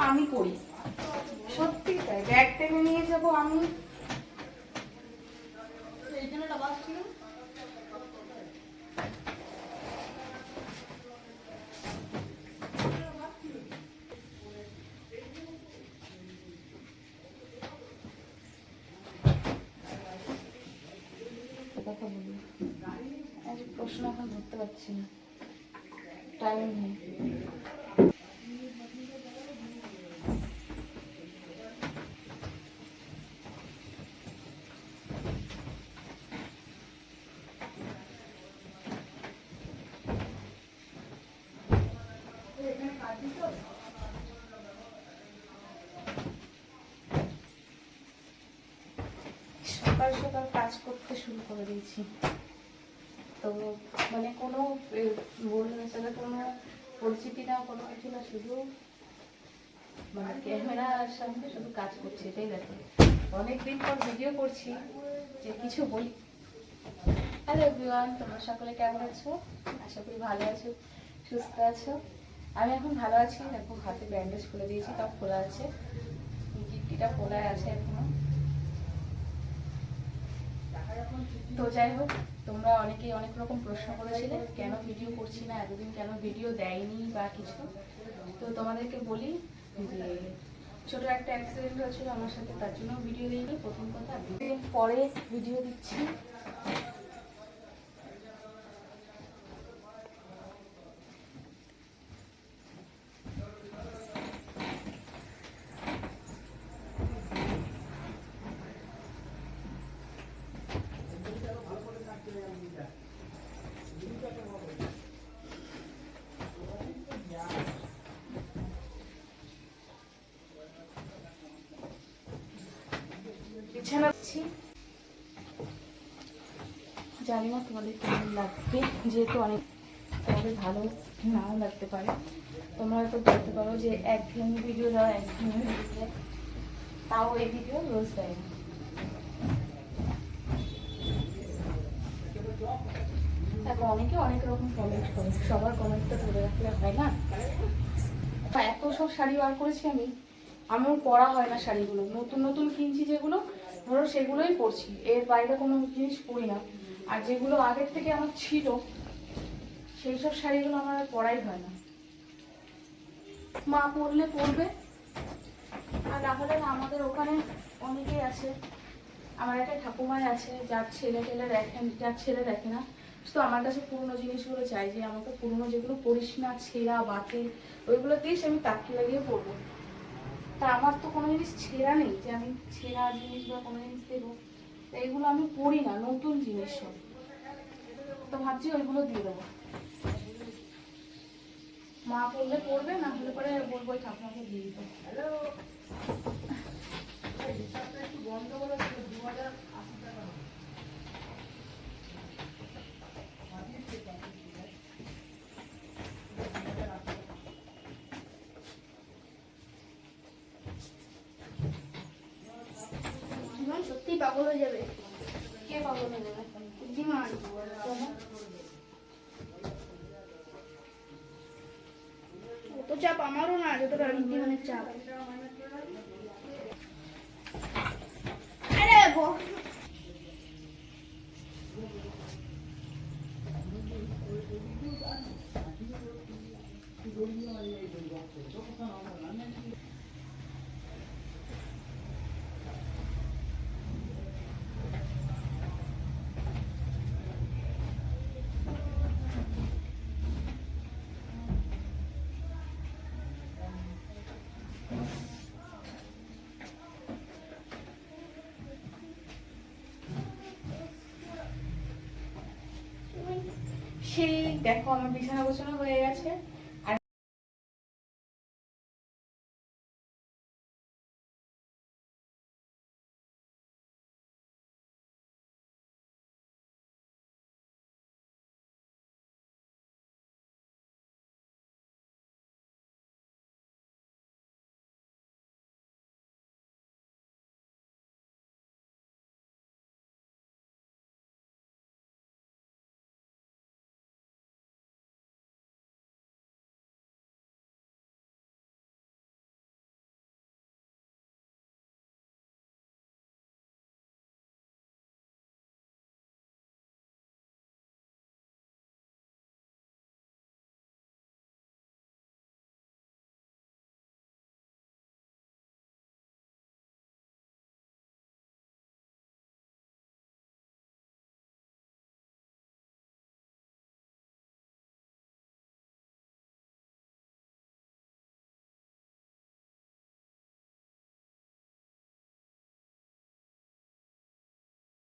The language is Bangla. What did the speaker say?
আমি করি, সত্যি তাই। ব্যাগ টেনে নিয়ে যাবো আমি। এইখানে একটা বাস ছিল, কথা বলি, প্রশ্ন এখন ধরতে পারছি না, টাইম নেই। সকাল সকাল কাজ করতে শুরু করে দিয়েছি, তো মানে কোনো বন্ধুদের সাথে কোনো পরিচিতি না, কোনো কিছু না, শুধু মানে ক্যামেরার সামনে শুধু কাজ করছি, এটাই দেখো। অনেকদিন পর ভিডিও করছি, যে কিছু বলি। হ্যালো এভরিওয়ান, তোমরা সকলে কেমন আছো? আশা করি ভালো আছো, সুস্থ আছো। আমি এখন ভালো আছি। দেখো হাতে ব্যান্ডেজ খুলে দিয়েছি, তাও খোলা আছে, গিট্টিটা খোলা আছে এখনো। তো যাই হোক, তোমরা অনেকেই অনেক রকম প্রশ্ন করেছিলে কেন ভিডিও করছি না, এতদিন কেন ভিডিও দেয়নি বা কিছু। তো তোমাদেরকে বলি যে ছোট একটা অ্যাক্সিডেন্ট হয়েছিল আমার সাথে, তার জন্য ভিডিও দিইনি। প্রথম কথা, পরে ভিডিও দিচ্ছি। জানি না তোমাদের কেমন লাগবে, যেহেতু অনেক তোমাদের ভালো নাও লাগতে পারে। তোমরা হয়তো বলতে পারো যে একঘেয়েমি ভিডিও দাও, একঘেয়েমি ভিডিও, তাও এই ভিডিও রোজ দেয় না। দেখো অনেকে অনেক রকম কমেন্ট করে, সবার কমেন্ট তো ধরে রাখলে হয় না। এত সব শাড়ি বার করেছি আমি, আমার পরা হয় না শাড়িগুলো, নতুন নতুন কিনছি যেগুলো, ধরো সেগুলোই পরছি, এর বাইরে কোনো জিনিস পরি না। আর যেগুলো আগের থেকে আমার ছিল, সেই সব শাড়িগুলো আমার আর পরাই হয় না। মা পরলে পরবে, আর না হলে না। আমাদের ওখানে অনেকেই আছে, আমার একটা ঠাকুমাই আছে যার ছেলে টেলে দেখেন, যার ছেলে দেখে না, তো আমার কাছে পুরোনো জিনিসগুলো চাই, যে আমাকে পুরোনো যেগুলো পরিস না, ছেঁড়া বাতে, ওইগুলো দিয়েই আমি তাকি লাগিয়ে পরবো। তা আমার তো কোনো জিনিস ছেঁড়া নেই যে আমি ছেঁড়া জিনিস বা কোনো জিনিস দেবো, এইগুলো আমি পড়ি না, নতুন জিনিস সব। তো ভাবছি ওইগুলো দিয়ে দেবো, মা পড়লে পড়বে, না হলে পরে বলবো ওই ঠাকুমাকে দিয়ে দিতে। একটু বন্ধ করে 2080 টাকা। সত্যি পাগল হয়ে যাবে। কে পাগল হয়ে যাবে? বুদ্ধিমান। অত চাপ আমারও না, যতটা ঋদ্ধিমানের চাপ। আরে সেই দেখো আমার বিছানা গোছানো হয়ে গেছে,